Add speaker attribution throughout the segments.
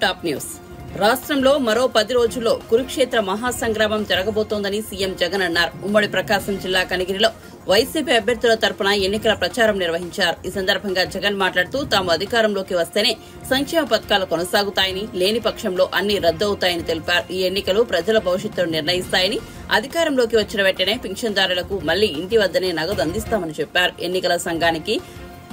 Speaker 1: Top news. రాష్ట్రంలో మరో 10 రోజుల్లో కురుక్షేత్ర మహాసంగ్రామం జరగబోతోందని సీఎం జగన్ అన్నారు. ఉమ్మడి ప్రకాశం జిల్లా కనిగిరిలో వైసీపీ అభ్యర్థుల తరపున ఎన్నికల ప్రచారం నిర్వహించారు. ఈ సందర్భంగా జగన్ మాట్లాడుతూ తాము అధికారంలోకి వస్తేనే సంక్షేమ పథకాలు కొనసాగుతాయని, లేని పక్షంలో అన్ని రద్దవుతాయని తెలిపారు. ఈ ఎన్నికలు ప్రజల భవిష్యత్తును నిర్ణయిస్తాయని, అధికారంలోకి వచ్చిన వెంటనే పింఛన్దారులకు మళ్లీ ఇంటి వద్దనే నగదు అందిస్తామని చెప్పారు. ఎన్నికల సంఘానికి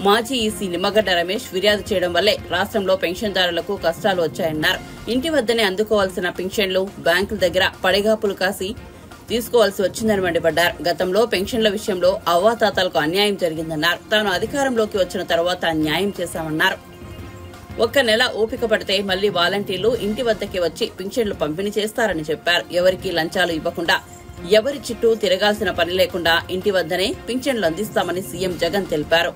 Speaker 1: మాజీ ఈసీ నిమ్మగడ్డ రమేష్ ఫిర్యాదు చేయడం వల్లే రాష్ట్రంలో పెన్షన్దారులకు కష్టాలు వచ్చాయన్నారు. ఇంటి వద్దనే అందుకోవాల్సిన పింఛన్లు బ్యాంకుల దగ్గర పడిగాపులు కాసి తీసుకోవాల్సి వచ్చిందని మండిపడ్డారు. గతంలో పెన్షన్ల విషయంలో అవ్వాతాతలకు అన్యాయం జరిగిందన్నారు. తాను అధికారంలోకి వచ్చిన తర్వాత న్యాయం చేశామన్నారు. ఒక్క నెల ఓపిక పడితే మళ్లీ వాలంటీర్లు ఇంటి వద్దకి వచ్చి పింఛన్లు పంపిణీ చేస్తారని చెప్పారు. ఎవరికీ లంచాలు ఇవ్వకుండా, ఎవరి చుట్టూ తిరగాల్సిన పని లేకుండా ఇంటి వద్దనే పింఛన్లు అందిస్తామని సీఎం జగన్ తెలిపారు.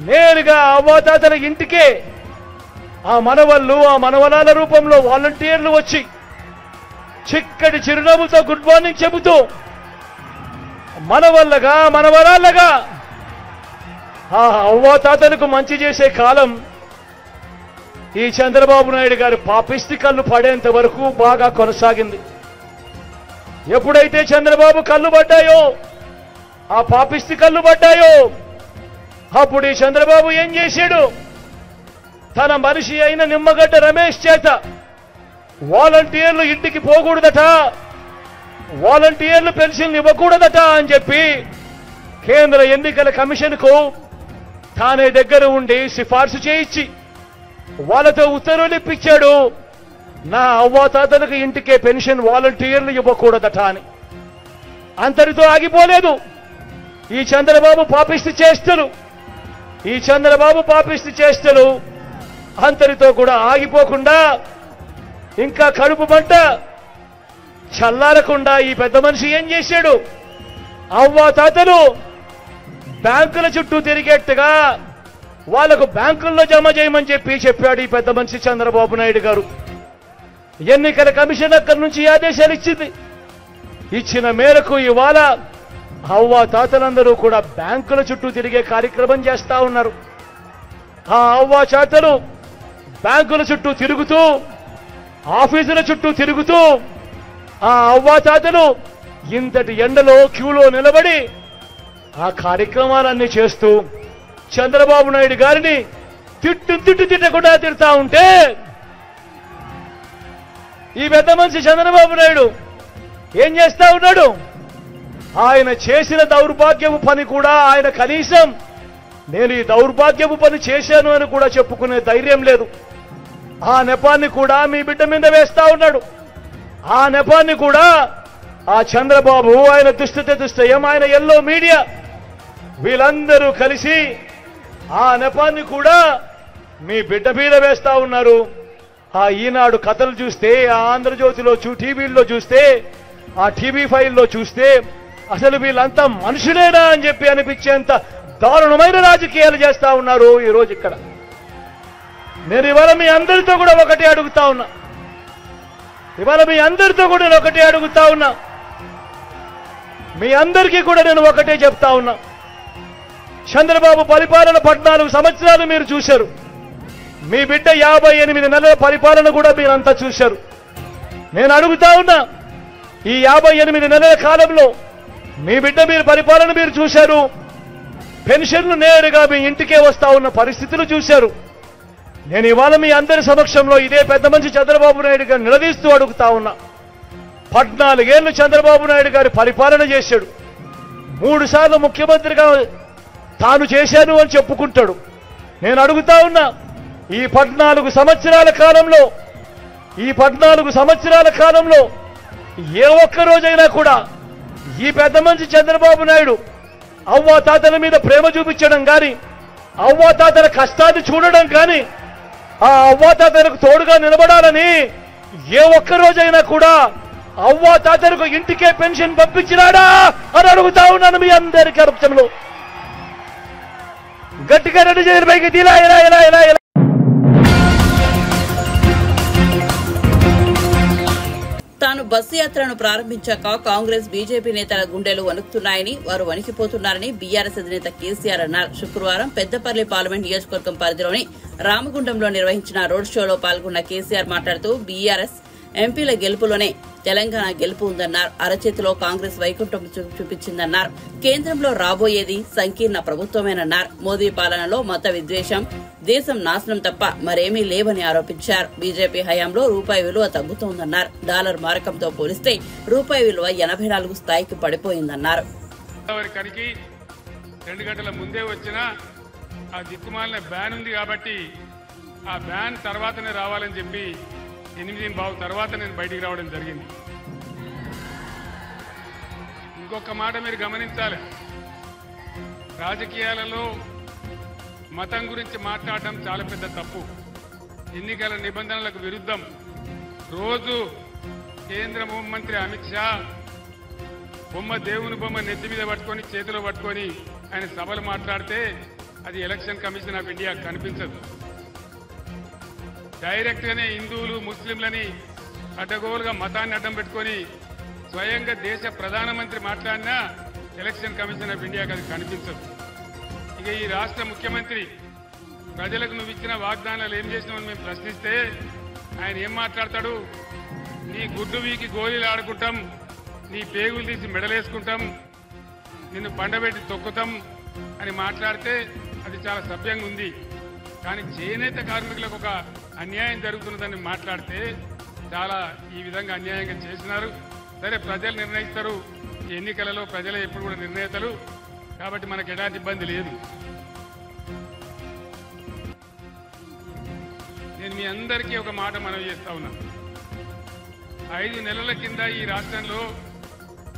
Speaker 2: నేరుగా అవ్వాతాతల ఇంటికే ఆ మనవళ్ళు, ఆ మనవరాల రూపంలో వాలంటీర్లు వచ్చి చిక్కటి చిరునవ్వుతో గుడ్ మార్నింగ్ చెబుతూ మనవల్లగా, మనవరాళ్ళగా ఆ అవ్వాతాతలకు మంచి చేసే కాలం ఈ చంద్రబాబు నాయుడు గారి పాపిష్టి కళ్ళు పడేంత వరకు బాగా కొనసాగింది. ఎప్పుడైతే చంద్రబాబు కళ్ళు పడ్డాయో, ఆ పాపిష్టి కళ్ళు పడ్డాయో, అప్పుడు ఈ చంద్రబాబు ఏం చేశాడు? తన మనిషి అయిన నిమ్మగడ్డ రమేష్ చేత వాలంటీర్లు ఇంటికి పోకూడదట, వాలంటీర్లు పెన్షన్లు ఇవ్వకూడదట అని చెప్పి కేంద్ర ఎన్నికల కమిషన్కు తానే దగ్గర ఉండి సిఫార్సు చేయించి వాళ్ళతో ఉత్తర్వులు ఇప్పించాడు. నా అవ్వాతాతలకు ఇంటికే పెన్షన్ వాలంటీర్లు ఇవ్వకూడదట అని. అంతటితో ఆగిపోలేదు ఈ చంద్రబాబు పాపిష్టి చేష్టలు. ఈ చంద్రబాబు పాపిష్టి చేష్టలు అంతటితో కూడా ఆగిపోకుండా, ఇంకా కడుపు మంట చల్లారకుండా ఈ పెద్ద మనిషి ఏం చేశాడు? అవ్వాతాతలు బ్యాంకుల చుట్టూ తిరిగేట్టుగా వాళ్లకు బ్యాంకుల్లో జమ చేయమని చెప్పాడు ఈ పెద్ద మనిషి చంద్రబాబు నాయుడు గారు. ఎన్నికల కమిషన్ అక్కడి నుంచి ఆదేశాలు ఇచ్చింది. ఇచ్చిన మేరకు ఇవాళ అవ్వాతాతలందరూ కూడా బ్యాంకుల చుట్టూ తిరిగే కార్యక్రమం చేస్తా ఉన్నారు. ఆ అవ్వాతాతలు బ్యాంకుల చుట్టూ తిరుగుతూ, ఆఫీసుల చుట్టూ తిరుగుతూ, ఆ అవ్వాతాతలు ఇంతటి ఎండలో క్యూలో నిలబడి ఆ కార్యక్రమాలన్నీ చేస్తూ చంద్రబాబు నాయుడు గారిని తిట్టకుండా తిడతా ఉంటే ఈ పెద్ద మనిషి చంద్రబాబు నాయుడు ఏం చేస్తా ఉన్నాడు? ఆయన చేసిన దౌర్భాగ్యపు పని కూడా ఆయన కనీసం నేను ఈ దౌర్భాగ్యపు పని చేశాను అని కూడా చెప్పుకునే ధైర్యం లేదు. ఆ నెపాన్ని కూడా మీ బిడ్డ మీద వేస్తా ఉన్నాడు. ఆ నెపాన్ని కూడా ఆ చంద్రబాబు, ఆయన దుష్టయం, ఆయన ఎల్లో మీడియా వీళ్ళందరూ కలిసి ఆ నెపాన్ని కూడా మీ బిడ్డ మీద వేస్తా ఉన్నారు. ఆ ఈనాడు కథలు చూస్తే, ఆ ఆంధ్రజ్యోతిలో టీవీల్లో చూస్తే, ఆ టీవీ ఫైల్లో చూస్తే అసలు వీళ్ళంతా మనుషులేనా అని చెప్పి అనిపించేంత దారుణమైన రాజకీయాలు చేస్తా ఉన్నారు ఈ రోజు ఇక్కడ. నేను ఇవాళ మీ అందరితో కూడా ఒకటే అడుగుతా ఉన్నా. మీ అందరికీ కూడా నేను ఒకటే చెప్తా ఉన్నా. చంద్రబాబు పరిపాలన 14 సంవత్సరాలు మీరు చూశారు. మీ బిడ్డ 58 నెలల పరిపాలన కూడా మీరంతా చూశారు. నేను అడుగుతా ఉన్నా, ఈ 58 నెలల కాలంలో మీ బిడ్డ పరిపాలన మీరు చూశారు. పెన్షన్లు నేరుగా మీ ఇంటికే వస్తా ఉన్న పరిస్థితులు చూశారు. నేను ఇవాళ మీ అందరి సమక్షంలో ఇదే పెద్ద మనిషి చంద్రబాబు నాయుడు గారు నిలదీస్తూ అడుగుతా ఉన్నా. 14 ఏళ్లు చంద్రబాబు నాయుడు గారి పరిపాలన చేశాడు. 3 సార్లు ముఖ్యమంత్రిగా తాను చేశాను అని చెప్పుకుంటాడు. నేను అడుగుతా ఉన్నా, ఈ 14 సంవత్సరాల కాలంలో ఏ ఒక్క రోజైనా కూడా ఈ పెద్ద మనిషి చంద్రబాబు నాయుడు అవ్వాతాతల మీద ప్రేమ చూపించడం కానీ, అవ్వాతాతల కష్టాన్ని చూడడం కానీ, ఆ అవ్వాతాతలకు తోడుగా నిలబడాలని ఏ ఒక్క రోజైనా కూడా అవ్వాతాతలకు ఇంటికే పెన్షన్ పంపించినాడా అని అడుగుతా ఉన్నాను మీ అందరి కరపంలో. గట్టిగా 2 చేతుల పైకి ఇలా
Speaker 1: తాను బస్సు యాత్రను ప్రారంభించాక కాంగ్రెస్ బీజేపీ నేతల గుండెలు వణుకుతున్నాయని, వారు వణికిపోతున్నారని బీఆర్ఎస్ అధినేత కేసీఆర్ అన్నారు. శుక్రవారం పెద్దపల్లి పార్లమెంట్ నియోజకవర్గం పరిధిలోని రామగుండంలో నిర్వహించిన రోడ్ షోలో పాల్గొన్న కేసీఆర్ మాట్లాడుతూ బీఆర్ఎస్ ఎంపీల గెలుపులోనే తెలంగాణ గెలుపు ఉందన్నారు. అరచేతిలో కాంగ్రెస్ వైకుంఠం చూపించిందన్నారు. కేంద్రంలో రాబోయేది సంకీర్ణ ప్రభుత్వమేనన్నారు. మోదీ పాలనలో మత విద్వేషం, దేశం నాశనం తప్ప మరేమీ లేవని ఆరోపించారు. బీజేపీ హయాంలో రూపాయి విలువ తగ్గుతోందన్నారు. డాలర్ మారకంతో పోలిస్తే రూపాయి విలువ 84 స్థాయికి పడిపోయిందన్నారు.
Speaker 3: 2 గంటల ముందే వచ్చిన ఆ దిక్కుమాలిన బ్యాన్ ఉంది కాబట్టి ఆ బ్యాన్ తర్వాతనే రావాలని చెప్పి 8:15 తర్వాత నేను బయటికి రావడం జరిగింది. ఇంకొక మాట మీరు గమనించాలి, రాజకీయాలలో మతం గురించి మాట్లాడడం చాలా పెద్ద తప్పు. ఎన్నికల నిబంధనలకు విరుద్ధం. రోజు కేంద్ర హోంమంత్రి అమిత్ షా దేవుని బొమ్మ నెత్తి మీద పట్టుకొని చేతిలో పట్టుకొని ఆయన సభలు మాట్లాడితే అది ఎలక్షన్ కమిషన్ ఆఫ్ ఇండియా కనిపించదు. డైరెక్ట్ గానే హిందువులు ముస్లింలని అడ్డగోలుగా మతాన్ని అడ్డం పెట్టుకొని స్వయంగా దేశ ప్రధానమంత్రి మాట్లాడినా ఎలక్షన్ కమిషన్ ఆఫ్ ఇండియాకి అది కనిపించదు. ఇక ఈ రాష్ట్ర ముఖ్యమంత్రి ప్రజలకు నువ్వు ఇచ్చిన వాగ్దానాలు ఏం చేసినావని మేము ప్రశ్నిస్తే ఆయన ఏం మాట్లాడతాడు? నీ గుడ్డు వీకి గోళీలు ఆడుకుంటాం, నీ పేగులు తీసి మెడలేసుకుంటాం, నిన్ను పండబెట్టి తొక్కుతాం అని మాట్లాడితే అది చాలా సభ్యంగా ఉంది. కానీ చేనేత కార్మికులకు ఒక అన్యాయం జరుగుతున్నదని మాట్లాడితే చాలా ఈ విధంగా అన్యాయంగా చేసినారు. సరే, ప్రజలు నిర్ణయిస్తారు. ఈ ఎన్నికలలో ప్రజలే ఎప్పుడు కూడా నిర్ణేతలు కాబట్టి మనకు ఎలాంటి ఇబ్బంది లేదు. నేను మీ అందరికీ ఒక మాట మనవి చేస్తా ఉన్నా. 5 నెలల కింద ఈ రాష్ట్రంలో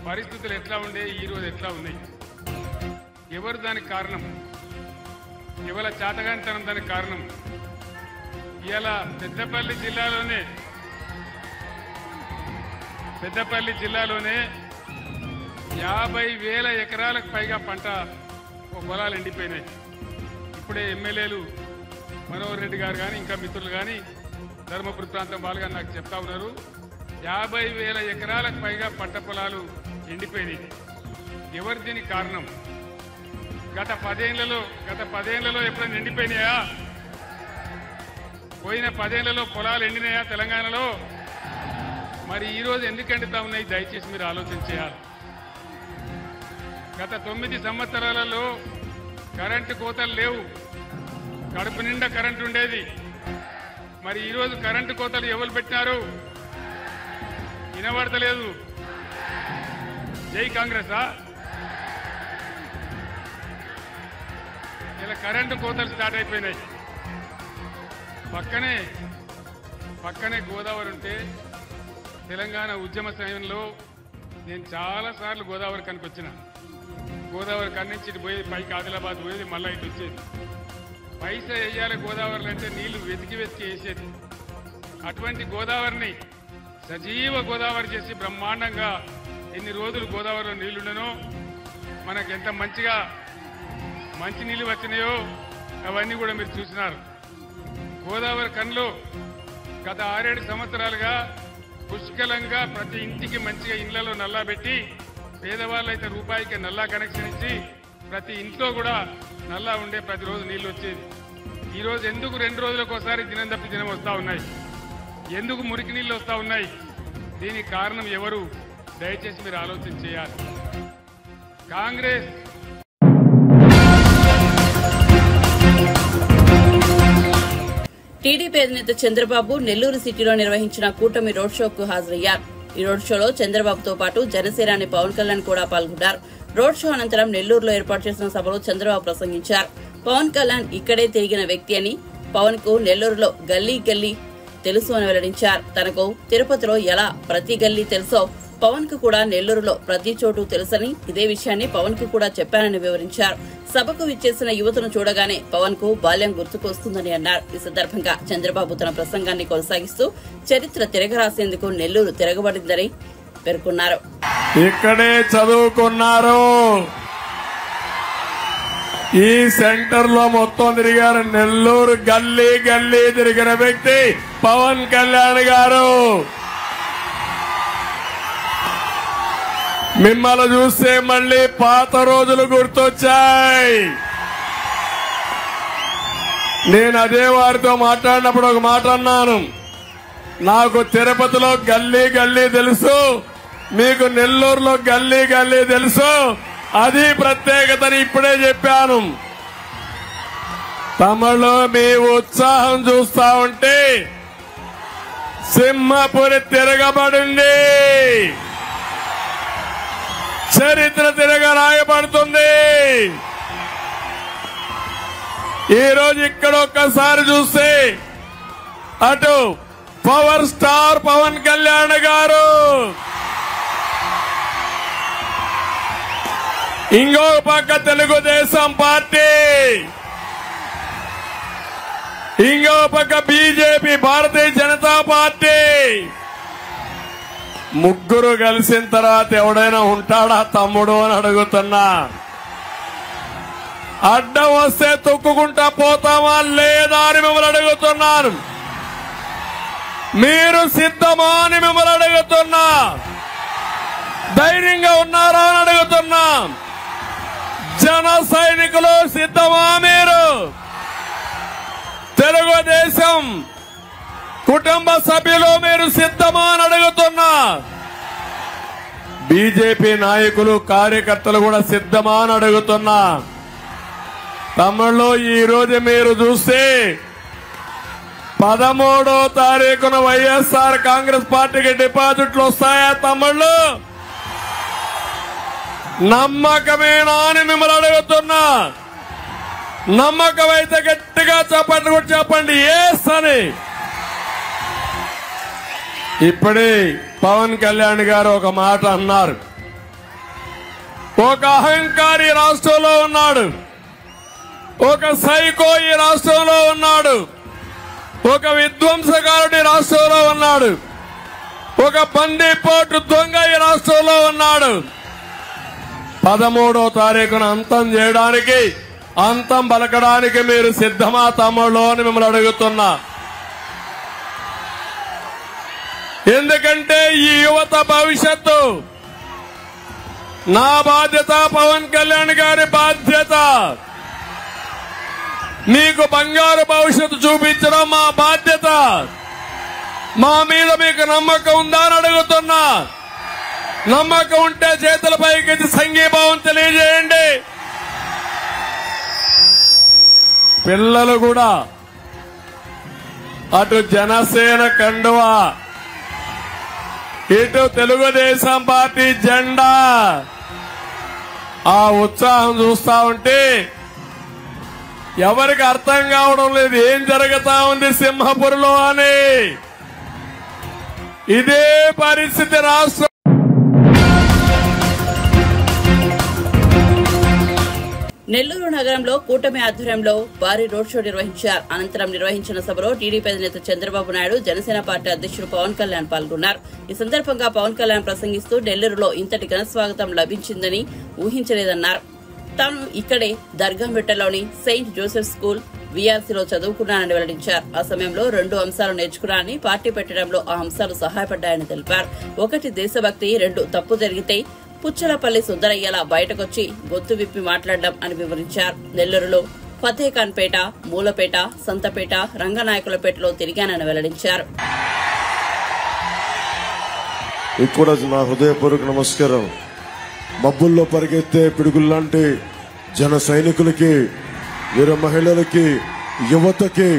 Speaker 3: పరిస్థితులు ఎట్లా ఉండే, ఈరోజు ఎట్లా ఉన్నాయి? ఎవరు దానికి కారణం? ఎవరి చాతగానితనం దానికి కారణం? ఇలా పెద్దపల్లి జిల్లాలోనే 50,000 ఎకరాలకు పైగా పంట పొలాలు ఎండిపోయినాయి. ఇప్పుడే ఎమ్మెల్యేలు మనోహర్ రెడ్డి గారు కానీ ఇంకా మిత్రులు కానీ ధర్మపురి ప్రాంతం వాళ్ళు కానీ నాకు చెప్తా ఉన్నారు, 50,000 ఎకరాలకు పైగా పంట పొలాలు ఎండిపోయినాయి. ఎవరు దీనికి కారణం? గత 10 ఏళ్లలో ఎప్పుడైనా ఎండిపోయినాయా? పోయిన 10 ఏళ్లలో పొలాలు ఎండినాయా తెలంగాణలో? మరి ఈరోజు ఎందుకు ఎండుతా ఉన్నాయి? దయచేసి మీరు ఆలోచన చేయాలి. గత 9 సంవత్సరాలలో కరెంటు కోతలు లేవు, కడుపు నిండా కరెంటు ఉండేది. మరి ఈరోజు కరెంటు కోతలు ఎవరు పెట్టినారు? వినబడతలేదు. జై కాంగ్రెసా? ఇలా కరెంటు కోతలు స్టార్ట్ అయిపోయినాయి. పక్కనే గోదావరి ఉంటే తెలంగాణ ఉద్యమ సమయంలో నేను చాలాసార్లు గోదావరి కనుక వచ్చిన. గోదావరి కన్నించి పోయి పైకి ఆదిలాబాద్ పోయేది, మళ్ళీ ఇటు వచ్చేది. పైసా వేయాలి గోదావరిలో అంటే నీళ్లు వెతికి వేసేది. అటువంటి గోదావరిని సజీవ గోదావరి చేసి బ్రహ్మాండంగా ఎన్ని రోజులు గోదావరిలో నీళ్లుండనో, మనకు ఎంత మంచిగా మంచి నీళ్లు వచ్చినాయో అవన్నీ కూడా మీరు చూసినారు. గోదావరి కన్లో గత 6-7 సంవత్సరాలుగా పుష్కలంగా ప్రతి ఇంటికి మంచిగా ఇళ్లలో నల్లా పెట్టి, పేదవాళ్ళు అయితే రూపాయికి నల్లా కనెక్షన్ ఇచ్చి ప్రతి ఇంట్లో కూడా నల్లా ఉండే ప్రతిరోజు నీళ్లు వచ్చేది. ఈరోజు ఎందుకు 2 రోజులకు ఒకసారి దినం తప్పి దినం వస్తూ ఉన్నాయి? ఎందుకు మురికి నీళ్ళు వస్తూ ఉన్నాయి? దీనికి కారణం ఎవరు? దయచేసి మీరు ఆలోచన చేయాలి. కాంగ్రెస్
Speaker 1: టీడీపీ అధినేత చంద్రబాబు నెల్లూరు సిటీలో నిర్వహించిన కూటమి రోడ్ షోకు హాజరయ్యారు. ఈ రోడ్ షోలో చంద్రబాబుతో పాటు జనసేనాని పవన్ కళ్యాణ్ కూడా పాల్గొన్నారు. రోడ్ షో అనంతరం నెల్లూరులో ఏర్పాటు చేసిన సభలో చంద్రబాబు ప్రసంగించారు. పవన్ కళ్యాణ్ ఇక్కడే తిరిగిన వ్యక్తి అని, పవన్ కు నెల్లూరులో గల్లీ గల్లీ తెలుసు అని వెల్లడించారు. తనకు తిరుపతిలో ఎలా ప్రతి గల్లీ తెలుసో పవన్ కు కూడా నెల్లూరులో ప్రతి చోటు తెలుసని, ఇదే విషయాన్ని పవన్ కు కూడా చెప్పానని వివరించారు. సభకు విచ్చేసిన యువతను చూడగానే పవన్ కు బాల్యం గుర్తుకొస్తుందని అన్నారు. ఈ సందర్భంగా చంద్రబాబు తన ప్రసంగాన్ని కొనసాగిస్తూ చరిత్ర తిరగరాసేందుకు నెల్లూరు తిరగబడిందని పేర్కొన్నారు.
Speaker 4: ఇక్కడే చదువుకున్నారు, ఈ సెంటర్ లో మొత్తం తిరిగారు. నెల్లూరు గల్లీ గల్లీ తిరిగిన వ్యక్తి పవన్ కళ్యాణ్ గారు. మిమ్మల్ని చూస్తే మళ్ళీ పాత రోజులు గుర్తొచ్చాయి. నేను అదే వారితో మాట్లాడినప్పుడు ఒక మాట అన్నాను. నాకు తిరుపతిలో గల్లీ గల్లీ తెలుసు, మీకు నెల్లూరులో గల్లీ గల్లీ తెలుసు. అది ప్రత్యేకతని ఇప్పుడే చెప్పాను. తమలో మీ ఉత్సాహం చూస్తా ఉంటే సింహపురి తిరగబడింది, చరిత్ర తిరగరాయబడుతుంది. ఈ రోజు ఇక్కడ ఒక్కసారి చూస్తే అటు పవర్ స్టార్ పవన్ కళ్యాణ్ గారు, ఇంకో పక్క తెలుగుదేశం పార్టీ, ఇంకో పక్క బీజేపీ భారతీయ జనతా పార్టీ, ముగ్గురు కలిసిన తర్వాత ఎవడైనా ఉంటాడా తమ్ముడు అని అడుగుతున్నా. అడ్డం వస్తే తొక్కుకుంటా పోతామా లేదా అని మిమ్మల్ని అడుగుతున్నాను. మీరు సిద్ధమా అని మిమ్మల్ని అడుగుతున్నా. ధైర్యంగా ఉన్నారా అని అడుగుతున్నా. జన సైనికులు సిద్ధమా? మీరు తెలుగుదేశం కుటుంబ సభ్యులు మీరు సిద్ధమా అని అడుగుతున్నా. బీజేపీ నాయకులు కార్యకర్తలు కూడా సిద్ధమా అని అడుగుతున్నా. తమ్ముళ్ళు, ఈ రోజు మీరు చూస్తే 13వ తారీఖున వైఎస్ఆర్ కాంగ్రెస్ పార్టీకి డిపాజిట్లు వస్తాయా తమ్ముళ్ళు? నమ్మకమేనా అని మిమ్మల్ని అడుగుతున్నా. నమ్మకం అయితే గట్టిగా చెప్పండి, కూడా చెప్పండి ఎస్ అని. ఇప్పుడే పవన్ కళ్యాణ్ గారు ఒక మాట అన్నారు. ఒక అహంకారి రాష్ట్రంలో ఉన్నాడు, ఒక సైకో ఈ రాష్ట్రంలో ఉన్నాడు, ఒక విధ్వంసకారుడి రాష్ట్రంలో ఉన్నాడు, ఒక బందీపోటు దొంగ ఈ రాష్ట్రంలో ఉన్నాడు. 13వ తారీఖున అంతం చేయడానికి, అంతం పలకడానికి మీరు సిద్ధమా తమ్ముళ్ళు అని మిమ్మల్ని అడుగుతున్నా. ఎందుకంటే ఈ యువత భవిష్యత్తు నా బాధ్యత, పవన్ కళ్యాణ్ గారి బాధ్యత. మీకు బంగారు భవిష్యత్తు చూపించడం మా బాధ్యత. మా మీద మీకు నమ్మకం ఉందా అని అడుగుతున్నా. నమ్మకం ఉంటే చేతుల పైకి సంఘీభావం తెలియజేయండి. పిల్లలు కూడా అటు జనసేన కండువా, ఇటు తెలుగుదేశం పార్టీ జెండా, ఆ ఉత్సాహం చూస్తా ఉంటే ఎవరికి అర్థం కావడం లేదు ఏం జరుగుతా ఉంది సింహపురిలో అని. ఇదే పరిస్థితి రాష్ట్రం.
Speaker 1: నెల్లూరు నగరంలో కూటమి ఆధ్వర్యంలో భారీ రోడ్ షో నిర్వహించారు. అనంతరం నిర్వహించిన సభలో టీడీపీ అధినేత చంద్రబాబు నాయుడు, జనసేన పార్టీ అధ్యక్షుడు పవన్ కళ్యాణ్ పాల్గొన్నారు. ఈ సందర్భంగా పవన్ కళ్యాణ్ ప్రసంగిస్తూ నెల్లూరులో ఇంతటి ఘన స్వాగతం లభించిందని ఊహించలేదన్నారు. తాను ఇక్కడే దర్గామిట్టలోని సెయింట్ జోసెఫ్ స్కూల్ వీఆర్సీలో చదువుకున్నానని వెల్లడించారు. ఆ సమయంలో 2 అంశాలు నేర్చుకున్నానని, పార్టీ పెట్టడంలో ఆ అంశాలు సహాయపడ్డాయని తెలిపారు. 1 దేశభక్తి, 2 తప్పు జరిగితే పుచ్చలపల్లి సుందరయ్యలా బయటకొచ్చి గొంతు విప్పి మాట్లాడడం అని వివరించారు. నెల్లూరులో ఫతేఖాన్పేట, మూలపేట, సంతపేట, రంగనాయకులపేటలో తిరిగానని వెల్లడించారు.
Speaker 5: ఇక్కడ నా హృదయపూర్వక నమస్కారం. మబ్బుల్లో పరిగెత్తే పిడుగుల్లాంటి జన సైనికులకి, వీర మహిళలకి, యువతకి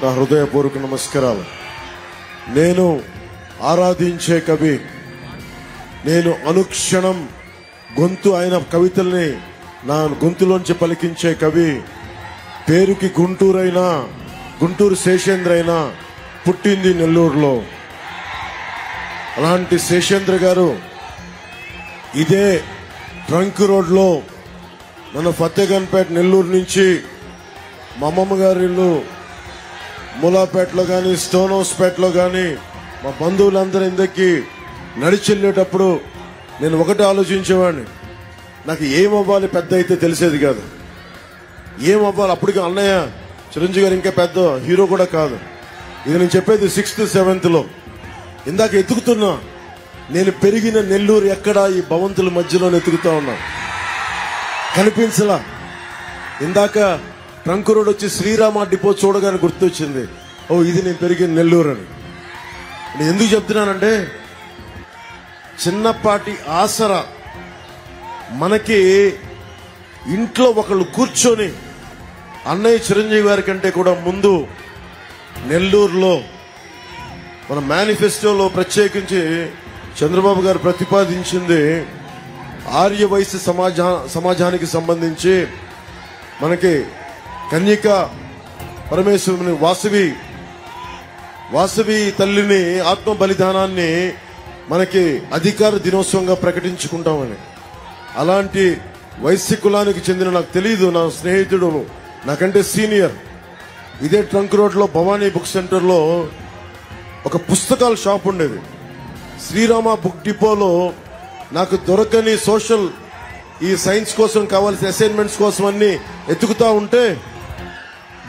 Speaker 5: నా హృదయపూర్వక నమస్కారాలు. నేను ఆరాధించే కవి, నేను అనుక్షణం గొంతు ఆయన కవితల్ని నా గొంతులోంచి పలికించే కవి, పేరుకి గుంటూరైనా, గుంటూరు శేషేంద్ర అయినా, పుట్టింది నెల్లూరులో. అలాంటి శేషేంద్ర గారు ఇదే ట్రంక్ రోడ్లో మన ఫతేఖాన్పేట నెల్లూరు నుంచి మా అమ్మమ్మ గారి ఇల్లు మూలాపేటలో కానీ, స్టోన్ హౌస్ పేటలో కానీ మా బంధువులందరూ ఇందరికి నడిచెళ్ళేటప్పుడు నేను ఒకటి ఆలోచించేవాడిని, నాకు ఏమవ్వాలి పెద్ద అయితే తెలిసేది కాదు. ఏమవ్వాలి అప్పటికి అన్నయ్య చిరంజీవి గారు ఇంకా పెద్ద హీరో కూడా కాదు. ఇది నేను చెప్పేది 6th 7th లో. ఇందాక ఎత్తుకుతున్నా నేను పెరిగిన నెల్లూరు ఎక్కడా ఈ భవంతుల మధ్యలో వెతుకుతా ఉన్నా, కనిపించలా. ఇందాక ట్రంక్ రోడ్ వచ్చి శ్రీరామ డిపో చూడగానే గుర్తొచ్చింది, ఓ ఇది నేను పెరిగిన నెల్లూరు అని. నేను ఎందుకు చెప్తున్నానంటే, చిన్నపాటి ఆసరా మనకి ఇంట్లో ఒకళ్ళు కూర్చొని అన్నయ్య చిరంజీవి గారి కంటే కూడా ముందు నెల్లూరులో మన మేనిఫెస్టోలో ప్రత్యేకించి చంద్రబాబు గారు ప్రతిపాదించింది ఆర్య వైశ్య సమాజానికి సంబంధించి మనకి కన్యక పరమేశ్వరుని వాసవి తల్లిని ఆత్మ బలిదానాన్ని మనకి అధికార దినోత్సవంగా ప్రకటించుకుంటామని. అలాంటి వైశ్య కులానికి చెందిన, నాకు తెలియదు, నా స్నేహితుడు నాకంటే సీనియర్, ఇదే ట్రంక్ రోడ్లో భవానీ బుక్ సెంటర్లో ఒక పుస్తకాల షాప్ ఉండేది. శ్రీరామ బుక్ డిపోలో నాకు దొరకని సోషల్ ఈ సైన్స్ కోసం కావాల్సిన అసైన్మెంట్స్ కోసం అన్ని ఎత్తుకుతా ఉంటే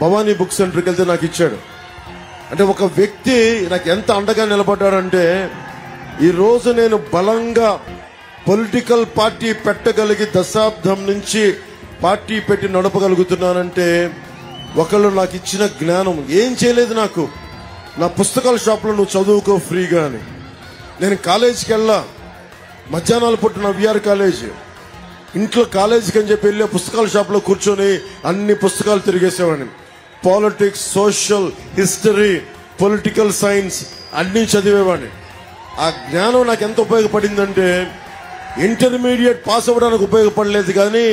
Speaker 5: భవానీ బుక్ సెంటర్కి వెళ్తే నాకు ఇచ్చాడు. అంటే ఒక వ్యక్తి నాకు ఎంత అండగా నిలబడ్డాడంటే, ఈ రోజు నేను బలంగా పొలిటికల్ పార్టీ పెట్టగలిగి దశాబ్దం నుంచి పార్టీ పెట్టి నడపగలుగుతున్నానంటే ఒకళ్ళు నాకు ఇచ్చిన జ్ఞానం. ఏం చేయలేదు నాకు, నా పుస్తకాల షాప్లో నువ్వు చదువుకో ఫ్రీగా అని. నేను కాలేజీకి వెళ్ళా, మధ్యాహ్నాలు పుట్టిన విఆర్ కాలేజ్, ఇంట్లో కాలేజీకి అని చెప్పి వెళ్ళి పుస్తకాల షాప్లో కూర్చొని అన్ని పుస్తకాలు తిరిగేసేవాడిని. Politics, social, history, political science అన్ని చదివేవాడిని. ఆ జ్ఞానం నాకు ఎంత ఉపయోగపడిందంటే, ఇంటర్మీడియట్ పాస్ అవ్వడానికి ఉపయోగపడలేదు, కానీ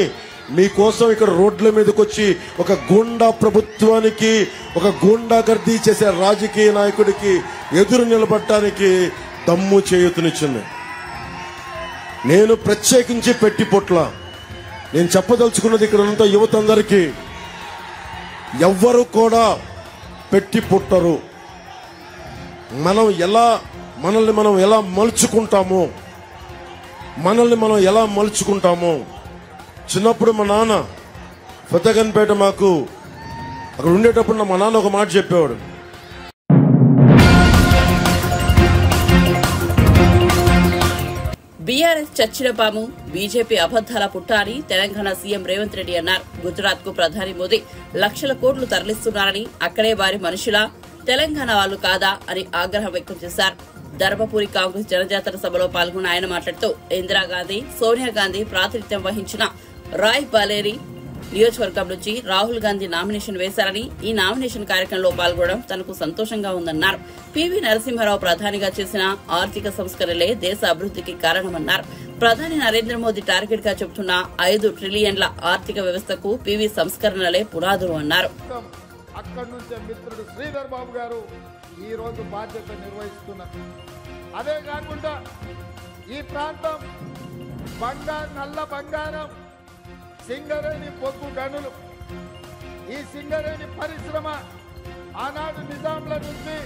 Speaker 5: మీకోసం ఇక్కడ రోడ్ల మీదకి వచ్చి ఒక గూండా ప్రభుత్వానికి, ఒక గూండా గర్దీ చేసే రాజకీయ నాయకుడికి ఎదురు నిలబడటానికి దమ్ము చేయూతనిచ్చింది. నేను ప్రత్యేకించి పెట్టి పొట్ల నేను చెప్పదలుచుకున్నది ఇక్కడ ఉన్న యువత అందరికీ, ఎవ్వరు కూడా పెట్టి పుట్టరు. మనల్ని మనం ఎలా మలుచుకుంటామో. చిన్నప్పుడు మా నాన్న ఫతేగన్పేట మాకు అక్కడ ఉండేటప్పుడు మా నాన్న ఒక మాట చెప్పేవాడు,
Speaker 1: బీఆర్ఎస్ చచ్చిన పాము, బీజేపీ అబద్దాల పుట్ట అని తెలంగాణ సీఎం రేవంత్ రెడ్డి అన్నారు. గుజరాత్ కు ప్రధాని మోదీ లక్షల కోట్లు తరలిస్తున్నారని, అక్కడే వారి మనుషులా, తెలంగాణ వాళ్లు కాదా అని ఆగ్రహం వ్యక్తం చేశారు. ధర్మపురి కాంగ్రెస్ జనజాతర సభలో పాల్గొన్న ఆయన మాట్లాడుతూ, ఇందిరాగాంధీ, సోనియా గాంధీ ప్రాతినిధ్యం వహించిన రాయ్ బరేలీ నియోజకవర్గం నుంచి రాహుల్ గాంధీ నామినేషన్ వేశారని, ఈ నామినేషన్ కార్యక్రమంలో పాల్గొనడం తనకు సంతోషంగా ఉందన్నారు. పివి నరసింహారావు ప్రధానిగా చేసిన ఆర్థిక సంస్కరణలే దేశ అభివృద్ధికి కారణమన్నారు. ప్రధాని నరేంద్ర మోదీ టార్గెట్ గా చెబుతున్న 5 ట్రిలియన్ల ఆర్థిక వ్యవస్థకు పివి సంస్కరణలే పునాదులు అన్నారు.
Speaker 6: అక్కడి నుంచే మిత్రుడు శ్రీధర్ బాబు గారు ఈ రోజు బాధ్యత నిర్వహిస్తున్నారు. అదే కాకుండా ఈ ప్రాంతం నల్ల బంగారం, సింగరేణి బొగ్గు గనులు, ఈ సింగరేణి పరిశ్రమ ఆనాడు నిజాంల నుంచి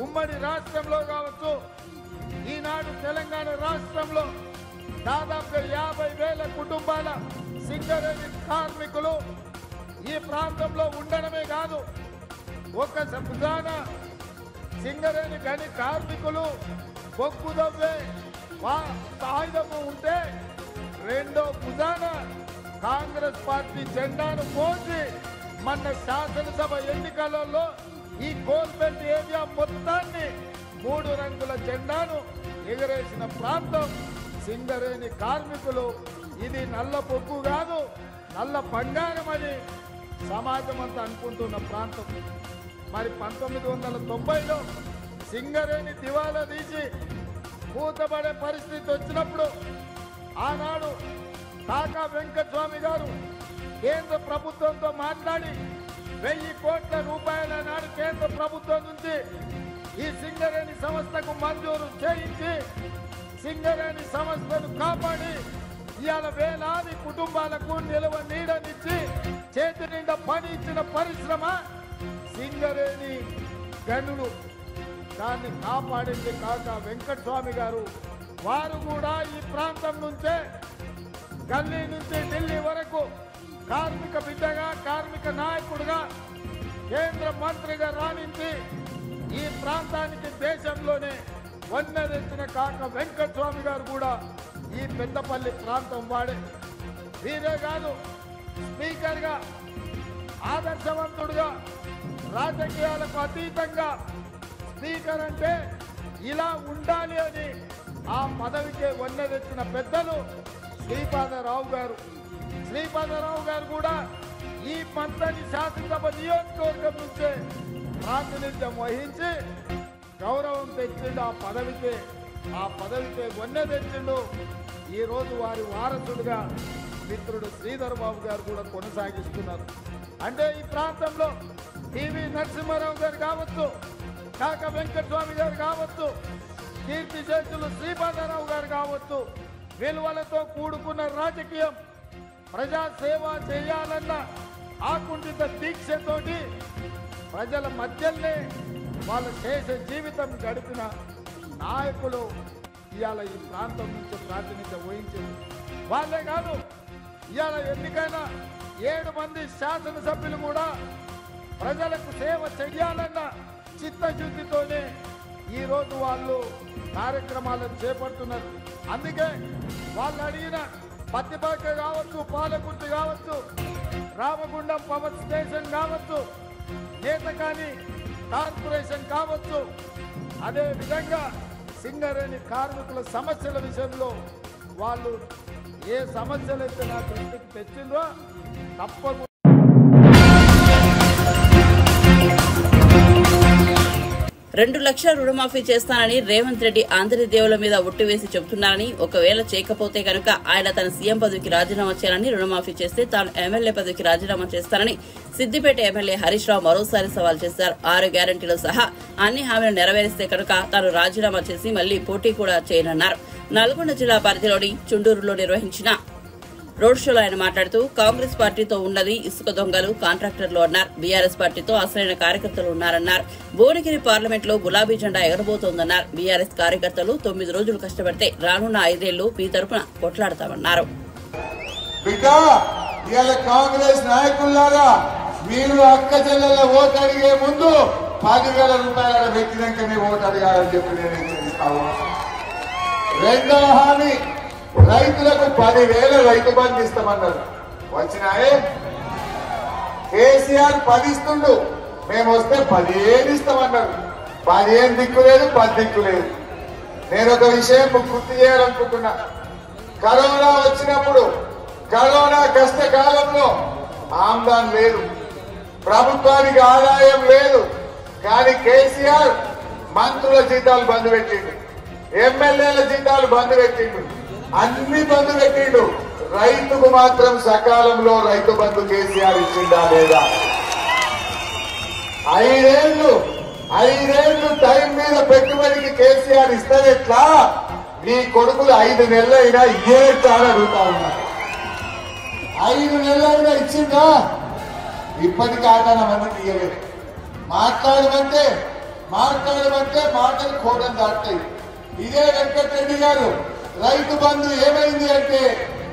Speaker 6: ఉమ్మడి రాష్ట్రంలో కావచ్చు, ఈనాడు తెలంగాణ రాష్ట్రంలో దాదాపుగా 50,000 కుటుంబాల సింగరేణి కార్మికులు ఈ ప్రాంతంలో ఉండడమే కాదు, ఒక భుజాన సింగరేణి గని కార్మికులు బొగ్గు దవ్వే ఆయుధము ఉంటే, రెండో భుజాన కాంగ్రెస్ పార్టీ జెండాను మోసి మన శాసనసభ ఎన్నికలలో ఈ కోల్బెల్ట్ ఏరియా మొత్తాన్ని 3 రంగుల జెండాను ఎగరేసిన ప్రాంతం సింగరేణి కార్మికులు. ఇది నల్ల బొగ్గు కాదు, నల్ల బంగారం అని సమాజం అంతా అనుకుంటున్న ప్రాంతం. మరి 1990లో సింగరేణి దివాలా తీసి మూతపడే పరిస్థితి వచ్చినప్పుడు ఆనాడు కాకా వెంకటస్వామి గారు కేంద్ర ప్రభుత్వంతో మాట్లాడి 1000 కోట్ల రూపాయల నాడు కేంద్ర ప్రభుత్వం నుంచి ఈ సింగరేణి సంస్థకు మంజూరు చేయించి సింగరేణి సంస్థను కాపాడి ఇవాళ వేలాది కుటుంబాలకు నిలువ నీడనిచ్చి చేతి నిండా పని ఇచ్చిన పరిశ్రమ సింగరేణి గనులు. దాన్ని కాపాడింది కాకా వెంకటస్వామి గారు. వారు కూడా ఈ ప్రాంతం నుంచే గల్లీ నుంచి ఢిల్లీ వరకు కార్మిక బిడ్డగా, కార్మిక నాయకుడుగా, కేంద్ర మంత్రిగా రాణించి ఈ ప్రాంతానికి దేశంలోనే వన్నెరెత్తిన కాక వెంకటస్వామి గారు కూడా ఈ పెద్దపల్లి ప్రాంతం వాడే. వీరే కాదు, స్పీకర్గా ఆదర్శవంతుడుగా రాజకీయాలకు అతీతంగా స్పీకర్ అంటే ఇలా ఉండాలి అని ఆ పదవికే వన్నెరెత్తిన పెద్దలు శ్రీపాదరావు గారు. శ్రీపాదరావు గారు కూడా ఈ మంత్రి శాసనసభ నియోజకవర్గం నుంచే ప్రాతినిధ్యం వహించి గౌరవం తెచ్చిండు. ఆ పదవికే వన్నె తెచ్చిండు. ఈ రోజు వారి వారసుడుగా మిత్రుడు శ్రీధర్ బాబు గారు కూడా కొనసాగిస్తున్నారు. అంటే ఈ ప్రాంతంలో టీవీ నరసింహారావు గారు కావచ్చు, కాక వెంకటస్వామి గారు కావచ్చు, కీర్తి చేతులు శ్రీపాదరావు గారు కావచ్చు, విలువలతో కూడుకున్న రాజకీయం, ప్రజాసేవ చేయాలన్న ఆకుంఠిత దీక్షతోటి ప్రజల మధ్యనే వాళ్ళు చేసే జీవితం గడిపిన నాయకులు ఇవాళ ఈ ప్రాంతం నుంచి ప్రాతినిధ్యం వహించింది. వాళ్ళే కాదు, ఇవాళ ఎన్నికైన 7 మంది శాసనసభ్యులు కూడా ప్రజలకు సేవ చేయాలన్న చిత్తశుద్ధితోనే ఈరోజు వాళ్ళు కార్యక్రమాలను చేపడుతున్నారు. అందుకే వాళ్ళు అడిగిన పత్తిపాక కావచ్చు, పాలకుర్తి కావచ్చు, రామగుండం పవర్ స్టేషన్ కావచ్చు, నేతకాని కార్పొరేషన్ కావచ్చు, అదే విధంగా సింగరేణి కార్మికుల సమస్యల విషయంలో వాళ్ళు ఏ సమస్యలైతే నా దృష్టికి తెచ్చిందో తప్పకుండా
Speaker 1: 2 లక్షల రుణమాఫీ చేస్తానని రేవంత్ రెడ్డి ఆంధ్రదేవుల మీద ఒట్టివేసి చెబుతున్నారని, ఒకవేళ చేయకపోతే కనుక ఆయన తన సీఎం పదవికి రాజీనామా చేయాలని, రుణమాఫీ చేస్తే తాను ఎమ్మెల్యే పదవికి రాజీనామా చేస్తానని సిద్దిపేట ఎమ్మెల్యే హరీష్ రావు మరోసారి సవాల్ చేశారు. 6 గ్యారంటీలు సహా అన్ని హామీలు నెరవేరిస్తే కనుక తాను రాజీనామా చేసి మళ్లీ పోటీ కూడా చేయనున్నారు. నల్గొండ జిల్లా పరిధిలోని చుండూరులో నిర్వహించిన రోడ్ షోలో ఆయన మాట్లాడుతూ కాంగ్రెస్ పార్టీతో ఉన్నది ఇసుక దొంగలు, కాంట్రాక్టర్లు అన్నారు. బీఆర్ఎస్ పార్టీతో అసలైన కార్యకర్తలు ఉన్నారన్నారు. భువనగిరి పార్లమెంట్ లో గులాబీ జెండా ఎగరబోతోందన్నారు. బీఆర్ఎస్ కార్యకర్తలు 9 రోజులు కష్టపడితే రానున్న 5 ఏళ్లు మీ తరపున కొట్లాడతామన్నారు.
Speaker 7: కాంగ్రెస్ నాయకులారా, మీరు అక్క చెల్లెల ఓటు అడిగే ముందు 10,000 రూపాయల వ్యక్తిగతంగానే ఓటు అడగాలని చెప్పి నేను హెచ్చరిస్తాను. రెండవ హామీ, రైతులకు 10,000 రైతు బంధు ఇస్తామన్నారు. వచ్చినాయే? కేసీఆర్ 10 ఇస్తుండు, మేము వస్తే 15 ఇస్తామన్నారు. 15 దిక్కు లేదు, 10 దిక్కు లేదు. నేను ఒక విషయం గుర్తు చేయాలనుకుంటున్నా. కరోనా వచ్చినప్పుడు, కరోనా కష్టకాలంలో ఆమ్దాన్ లేదు, ప్రభుత్వానికి ఆదాయం లేదు. కానీ కేసీఆర్ మంత్రుల జీతాలు బంద్ పెట్టిండు, ఎమ్మెల్యేల జీతాలు బంద్ పెట్టిండు, అన్ని బంద్ పెట్టిండు. రైతుకు మాత్రం సకాలంలో రైతు బంధు కేసీఆర్ ఇచ్చిందా లేదా? 5 ఏళ్లు టైం మీద పెట్టుబడికి కేసీఆర్ ఇస్తారెట్లా? నీ కొడుకులు 5 నెలలైనా ఇయ్యేట్లా అడుగుతా ఉన్నారు. 5 నెలలైనా ఇచ్చిందా? ఇప్పటికీ ఆటానమని తీయలేదు. మాట్లాడమంటే మాటలు కోటం దాటాయి. ఇదే వెంకటరెడ్డి గారు రైతు బంధు ఏమైంది అంటే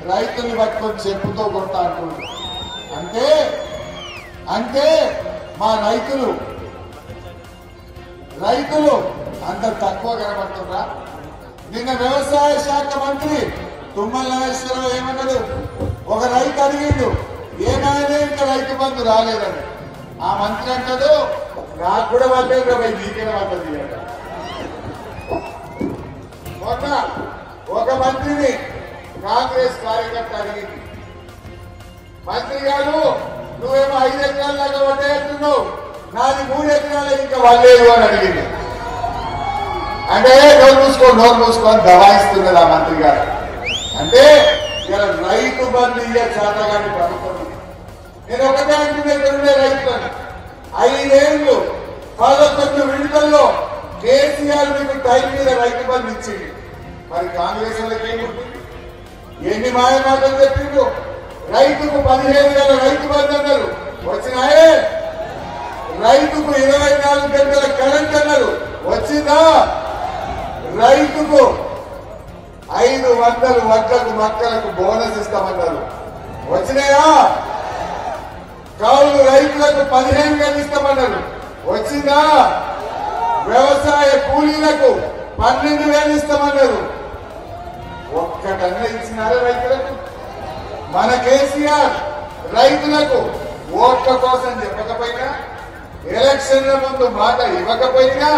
Speaker 7: రైతుల్ని పట్టుకొని చెప్పుతో కొడతా అంటున్నారు. అంటే మా రైతులు అందరు తక్కువ కనబడుతున్నా? నిన్న వ్యవసాయ శాఖ మంత్రి తుమ్మల నాగేశ్వరరావు ఏమన్నాడు? ఒక రైతు అడిగిండు, ఏమైనా ఇంకా రైతు బంధు రాలేదని. ఆ మంత్రి అంటాడు, నాకు కూడా వాళ్ళే నీకేనా పడ్డది అంట. మొన్న ఒక మంత్రిని కాంగ్రెస్ కార్యకర్త అడిగింది, మంత్రి గారు నువ్వేమో 5 ఎకరాల దాకా పడ్డాయంటున్నావు, నాది 3 ఎకరాలే ఇంకా వాళ్ళేదు అని అడిగింది. అంటే నోరు మూసుకొని దబాయిస్తున్నది ఆ మంత్రి గారు. అంటే ఇలా రైతు బంధు ఇయ్య చేతగాని ప్రభుత్వం. నేను ఒకటే అంటున్నా, రైతులను 5 ఏళ్లు 11 విడతల్లో కేసీఆర్ మీకు టైం మీద రైతు బంధు ఇచ్చింది. మరి కాంగ్రెస్ వాళ్ళకి ఏముంటుంది? ఎన్ని మాయమాటలు చెప్పిండు? రైతుకు 15,000 రైతు బంధు అన్నారు, వచ్చినాయే? రైతుకు 24 గంటల కరెంట్ అన్నారు, వచ్చిందా? రైతుకు 500 వడ్లకు మక్కలకు బోనస్ ఇస్తామన్నారు, వచ్చినాయా? కౌలు రైతులకు 15,000 ఇస్తామన్నారు, వచ్చిందా? వ్యవసాయ కూలీలకు 12,000 ఇస్తామన్నారు. ఒక్కటన్నా ఇచ్చినారా రైతులకు? మన కేసీఆర్ రైతులకు ఓట్ల కోసం చెప్పకపోయినా, ఎలక్షన్ల ముందు మాట ఇవ్వకపోయినా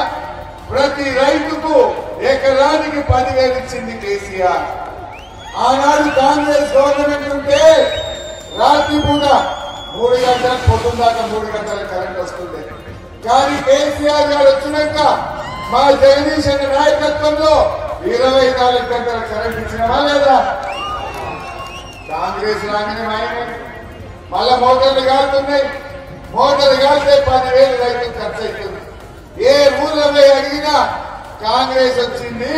Speaker 7: ప్రతి రైతుకు ఎకరానికి 10,000 ఇచ్చింది కేసీఆర్. ఆనాడు కాంగ్రెస్ గవర్నమెంట్ ఉంటే రాత్రి పూట 3 గంటలకు పొద్దున్న దాకా 3 గంటల కరెంట్ వస్తుంది. కానీ కేసీఆర్ గారు వచ్చినాక మా జగదీష్ అన్న నాయకత్వంలో 24 గంటల కరెంట్ ఇచ్చినవా లేదా? కాంగ్రెస్ రాగానే మాయమైంది. మళ్ళా మోటార్లు కాలుతున్నాయి. మోటార్లు కాలితే 10,000 రైతులు ఖర్చు అవుతుంది. ఏ ఊర్లో పోయి అడిగినా కాంగ్రెస్ వచ్చింది,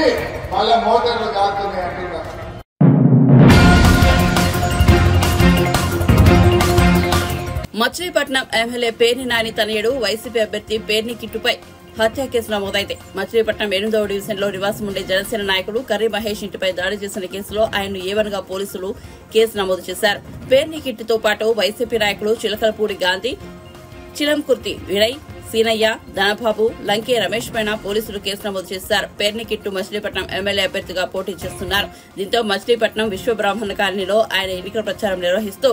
Speaker 7: మళ్ళా మోటార్లు కాలుతున్నాయి అంటున్నారు.
Speaker 1: మచిలీపట్నం ఎమ్మెల్యే పేర్ని నాని తనయుడు వైసీపీ అభ్యర్థి పేర్ని కిట్టుపై హత్య కేసు నమోదైంది. మచిలీపట్నం 8వ డివిజన్లో నివాసం ఉండే జనసేన నాయకుడు కర్రీ మహేష్ ఇంటిపై దాడి చేసిన కేసులో ఆయన్ను ఏవన్గా పోలీసులు కేసు నమోదు చేశారు. పేర్ని కిట్టుతో పాటు వైసీపీ నాయకులు చిలకలపూడి గాంధీ, చిలంకుర్తి వినయ్, సీనయ్య, ధనబాబు, లంకే రమేష్ పైన పోలీసులు కేసు నమోదు చేశారు. పేర్ని కిట్టు మచిలీపట్నం ఎమ్మెల్యే అభ్యర్థిగా పోటీ చేస్తున్నారు. దీంతో మచిలీపట్నం విశ్వబ్రాహ్మణ కాలనీలో ఆయన ఎన్నికల ప్రచారం నిర్వహిస్తూ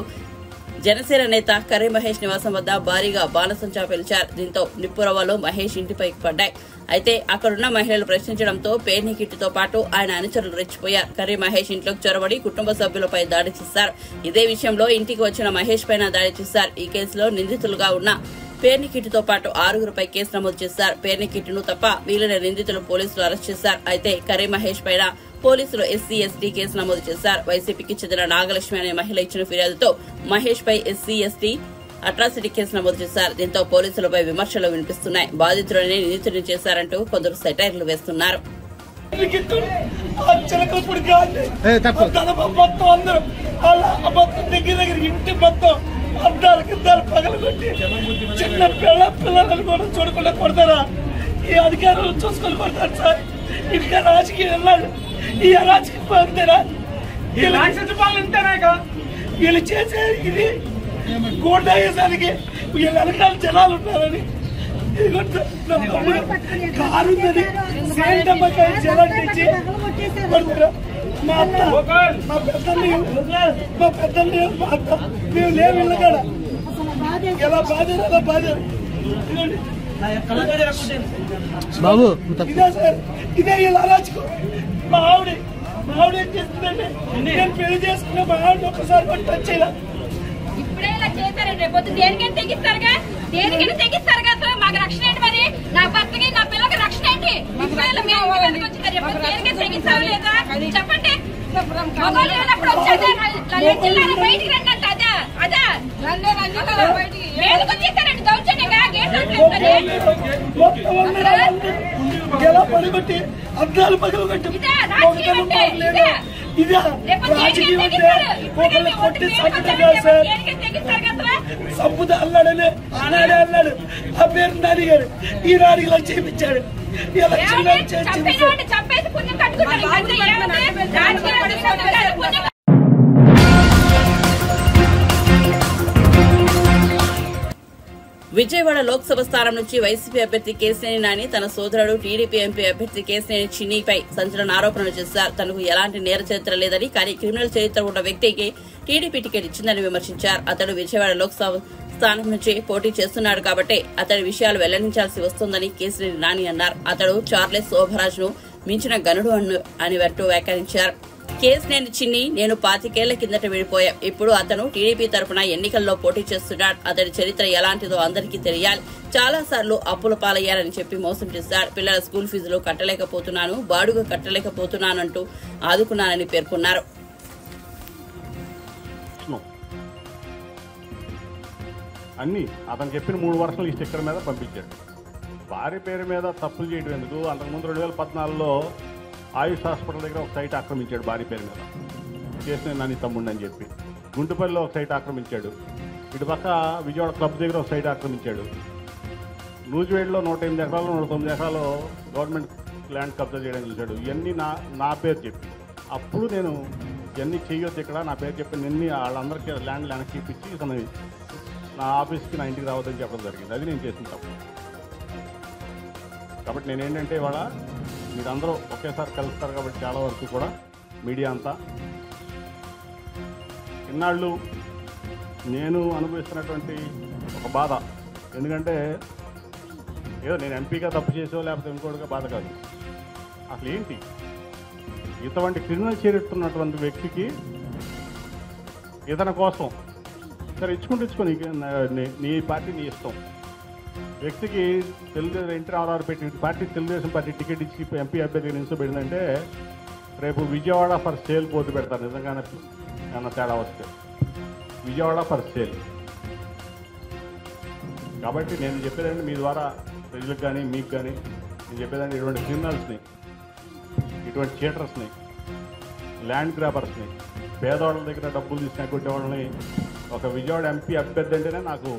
Speaker 1: జనసేన నేత కర్రీ మహేష్ నివాసం వద్ద భారీగా బాణసంచా పేల్చారు. దీంతో నిప్పురవ్వలు మహేష్ ఇంటిపై పడ్డాయి. అయితే అక్కడున్న మహిళలు ప్రశ్నించడంతో పేర్ని కిట్టుతో పాటు ఆయన అనుచరులు రెచ్చిపోయారు. కర్రీ మహేష్ ఇంట్లోకి చొరబడి కుటుంబ సభ్యులపై దాడి చేశారు. ఇదే విషయంలో ఇంటికి వచ్చిన మహేష్ పైన దాడి చేశారు. ఈ కేసులో నిందితులుగా ఉన్న పేర్ని కిట్టుతో పాటు 6గురిపై కేసు నమోదు చేశారు. పేర్ని కిట్టును తప్ప మిగిలిన నిందితులు పోలీసులు అరెస్ట్ చేశారు. అయితే కర్రీ మహేష్ పైన పోలీసులు ఎస్సీ ఎస్టీ కేసు నమోదు చేశారు. వైసీపీకి చెందిన నాగలక్ష్మి అనే మహిళ ఇచ్చిన ఫిర్యాదుతో మహేష్ పై ఎస్సీ ఎస్టీ అట్రాసిటీ కేసు నమోదు చేశారు. దీంతో పోలీసులపై విమర్శలు వినిపిస్తున్నాయి. బాధితులనే నిందితుడిని చేశారంటూ కొందరు సెటైర్లు వేస్తున్నారు.
Speaker 8: అద్దాలు పగలగొట్టి చిన్న పిల్లలను కూడా చూడకుండా కొడతారా? ఈ అధికారులు చూసుకొని కొడతారు సార్. ఇంకా రాజకీయం వెళ్ళాలి. ఈ అరాజకీయ పాలన ఉంటేనాక వీళ్ళు చేసే ఇది గోడాయేసానికి వీళ్ళ వెనకాల జనాలు ఉన్నారని కారు ఉందని సేంటమ్మకాయ జనాలు తెచ్చి కొడుతున్నారు. మా అత్త మా పెద్దలు మా అత్త మేము లేవు ఇళ్ళ కాడ ఎలా బాధ్యత అలా బాధ్యత బాబు ఇదే సార్. ఇదే వీళ్ళ అరాచకం. మా ఆవిడ ఏం చేస్తుందంటే నేను పెళ్లి చేసుకున్న మా ఆవిడ ఒక్కసారి కూడా టచ్ చేయాలి.
Speaker 9: ఇప్పుడే ఇలా చేశారండి. రేపు దేనికైనా తెగిస్తారుగా, అసలు మాకు రక్షణ ఏంటి? మరి నా భర్తకి నా పిల్లకి రక్షణ ఏంటి? దేనికైనా తెగిస్తావు లేదా చెప్పండి. మగవాళ్ళు లేనప్పుడు వచ్చేదే బయటికి రండి అంటే అదా వేలకు వచ్చేస్తారండి దౌర్జన్యంగా
Speaker 8: ఎలా పడగొట్టి అద్దాలు పగలగొట్టి సంపుద అన్నాడనే ఆనాడే అన్నాడు. ఆ పేరు నాని గారు ఈ నాడిలో చేపించాడు.
Speaker 9: చంపేసి పుణ్యం కట్టుకుంటారు.
Speaker 1: విజయవాడ లోక్సభ స్థానం నుంచి వైసీపీ అభ్యర్థి కేశినేని నాని తన సోదరుడు టీడీపీ ఎంపీ అభ్యర్థి కేశినేని చిన్నిపై సంచలన ఆరోపణలు చేశారు. తనకు ఎలాంటి నేర చరిత్ర లేదని, కానీ క్రిమినల్ చరిత్ర ఉన్న వ్యక్తికి టీడీపీ టికెట్ ఇచ్చిందని విమర్శించారు. అతడు విజయవాడ లోక్సభ స్థానం నుంచి పోటీ చేస్తున్నాడు కాబట్టి అతడి విషయాలు వెల్లడించాల్సి వస్తుందని కేశినేని నాని అన్నారు. అతడు చార్లెస్ శోభరాజ్ ను మించిన గనుడు అని వ్యాఖ్యానించారు. కేశినేని చిన్ని నేను 25 ఏళ్ల కిందట విడిపోయాం. ఇప్పుడు అతను టీడీపీ తరపున ఎన్నికల్లో పోటీ చేస్తున్నాడు. అతడి చరిత్ర ఎలాంటిదో అందరికీ తెలియాలి. చాలా సార్లు అప్పుల పాలయ్యారని చెప్పి మోసం చేశారు. పిల్లల స్కూల్ ఫీజులు కట్టలేకపోతున్నాను, బాడుగ కట్టలేకపోతున్నానంటూ ఆదుకున్నానని పేర్కొన్నారు.
Speaker 10: అన్ని అతను చెప్పిన 3 వర్షాలు ఈ స్టిక్కర్ మీద పంపించాడు. భార్య పేరు మీద తప్పులు చేయడం ఎందుకు? అంతకుముందు 2014లో ఆయుష్ హాస్పిటల్ దగ్గర ఒక సైట్ ఆక్రమించాడు భార్య పేరు మీద, కేశినేని నాని తమ్ముడు అని చెప్పి. గుంటుపల్లిలో ఒక సైట్ ఆక్రమించాడు. ఇటుపక్క విజయవాడ క్లబ్ దగ్గర ఒక సైట్ ఆక్రమించాడు. నూజివేడ్లో 108 ఎకరాలు 109 ఎకరాలు గవర్నమెంట్ ల్యాండ్ కబ్జా చేయడానికి చూశాడు. ఇవన్నీ నా పేరు చెప్పి, అప్పుడు నేను ఇవన్నీ చేయొద్దు ఇక్కడ నా పేరు చెప్పి నిన్ని వాళ్ళందరికీ ల్యాండ్ వెనక్కి ఇప్పించి తన నా ఆఫీస్కి నా ఇంటికి రావద్దని చెప్పడం జరిగింది. అది నేను చేసిన తప్పు. కాబట్టి నేనేంటంటే ఇవాళ మీరందరూ ఒకేసారి కలుస్తారు కాబట్టి చాలా వరకు కూడా మీడియా అంతా ఇన్నాళ్ళు నేను అనుభవిస్తున్నటువంటి ఒక బాధ. ఎందుకంటే ఏదో నేను ఎంపీగా తప్పు చేసో లేకపోతే ఇంకోటిగా బాధ కాదు. అసలు ఏంటి ఇటువంటి క్రిమినల్ చేరుతున్నటువంటి వ్యక్తికి ఇతని కోసం సరే ఇచ్చుకో నీ పార్టీ నీ ఇష్టం. వ్యక్తికి తెలుగుదేశం ఎన్టీ రామారావు పెట్టి పార్టీ తెలుగుదేశం పార్టీ టికెట్ ఇచ్చి ఎంపీ అభ్యర్థిగా నిలిచోబెట్టిందంటే రేపు విజయవాడ ఫర్ సేల్ పోటీ పెడతారు. నిజంగానే ఏమన్నా తేడా వస్తే విజయవాడ ఫర్ సేల్. కాబట్టి నేను చెప్పేదండి మీ ద్వారా ప్రజలకు కానీ మీకు కానీ నేను చెప్పేదండి ఇటువంటి క్రిమినల్స్ని, ఇటువంటి చీటర్స్ని, ల్యాండ్ గ్రాబర్స్ని, పేదవాళ్ళ దగ్గర డబ్బులు తీసుకుని కొట్టే వాళ్ళని ఒక విజయవాడ ఎంపీ అభ్యర్థి అంటేనే నాకు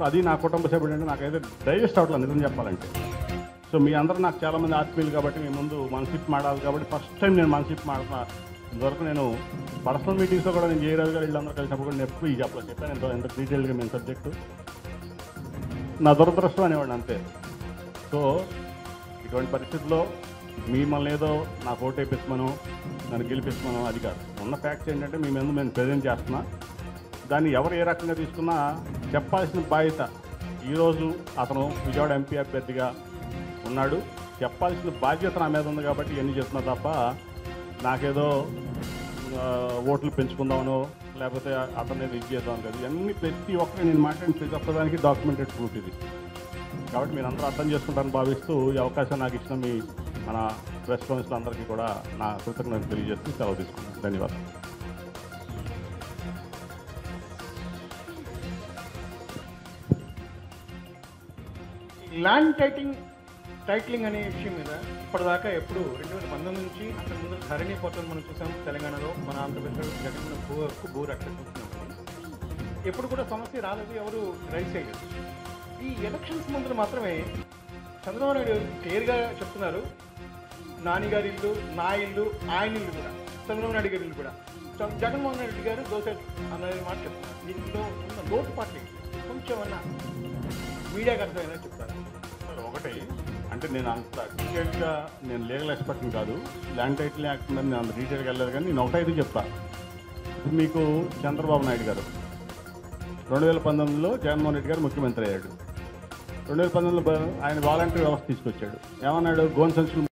Speaker 10: అది నా కుటుంబ సభ్యుడు అంటే నాకైతే డైజెస్ట్ అవ్వట్లేదు నిజం చెప్పాలంటే. సో మీ అందరూ నాకు చాలామంది ఆత్మీయులు కాబట్టి మీ ముందు మనసిప్ మాడాలి కాబట్టి ఫస్ట్ టైం నేను మనసిప్ మాడుతున్నా. ఇంతవరకు నేను పర్సనల్ మీటింగ్స్లో కూడా నేను జయరాజు గారు వీళ్ళందరూ కలిసినప్పుడు కూడా నేను ఎప్పుడు ఈ చెప్పాను ఎంత డీటెయిల్గా మేము సబ్జెక్టు నా దురదృష్టం అనేవాడిని అంతే. సో ఇటువంటి పరిస్థితుల్లో మిమ్మల్ని ఏదో నాకు ఓటు వేయించమను నన్ను గెలిపించమను అది కాదు. ఉన్న ఫ్యాక్ట్స్ ఏంటంటే మీ ముందు నేను ప్రజెంట్ చేస్తున్నా. దాన్ని ఎవరు ఏ రకంగా తీసుకున్నా చెప్పాల్సిన బాధ్యత ఈరోజు అతను విజయవాడ ఎంపీ అభ్యర్థిగా ఉన్నాడు. చెప్పాల్సిన బాధ్యత నా మీద ఉంది కాబట్టి ఇవన్నీ చెప్తున్నా తప్ప నాకేదో ఓట్లు పెంచుకుందామనో లేకపోతే అతను ఇది చేద్దాం కదా. ఇవన్నీ ప్రతి ఒక్కరు నేను మాట్లాడిన ప్రతి ఒక్కదానికి డాక్యుమెంటెడ్ ప్రూఫ్ ఇది. కాబట్టి మీరు అందరూ అర్థం చేసుకుంటారని భావిస్తూ ఈ అవకాశం నాకు ఇచ్చిన మీ మన ప్రెస్ కౌన్సిల్ అందరికీ కూడా నా కృతజ్ఞతలు తెలియజేస్తూ సెలవు తీసుకుంటాను. ధన్యవాదాలు.
Speaker 11: ల్యాండ్ టైటిలింగ్ అనే విషయం మీద ఇప్పటిదాకా ఎప్పుడు 2019 నుంచి అక్కడ ముందు ధరణి పోతం మనం చూసాం. తెలంగాణలో మన ఆంధ్రప్రదేశ్లో జగన్ భూ హక్కు భూ రక్షణ ఎప్పుడు కూడా సమస్య రాలేదు, ఎవరు రైజ్ చేయలేదు. ఈ ఎలక్షన్స్ ముందు మాత్రమే చంద్రబాబు నాయుడు క్లియర్గా చెప్తున్నారు, నానిగారి ఇల్లు నా ఇల్లు ఆయన ఇల్లు కూడా చంద్రబాబు నాయుడు గారి ఇల్లు కూడా జగన్మోహన్ రెడ్డి గారు దోశ అన్నది మాట చెప్తున్నారు. దీంట్లో ఉన్న లోటు పార్టీ కొంచెం అన్నా మీడియాకి అర్థమైనా చెప్తారు.
Speaker 10: ఒకటి అంటే నేను అంత డీటెయిల్గా నేను లీగల్ ఎక్స్పర్ట్ని కాదు, ల్యాండ్ టైటిల్ యాక్ట్ మీద నేను అంత డీటెయిల్గా వెళ్ళలేదు. కానీ నేను ఒకటైతే చెప్తాను. మీకు చంద్రబాబు నాయుడు గారు 2019లో జగన్మోహన్ రెడ్డి గారు ముఖ్యమంత్రి అయ్యాడు. 2019లో ఆయన వాలంటరీ వ్యవస్థ తీసుకొచ్చాడు. ఏమన్నాడు, గోన్ సంచులు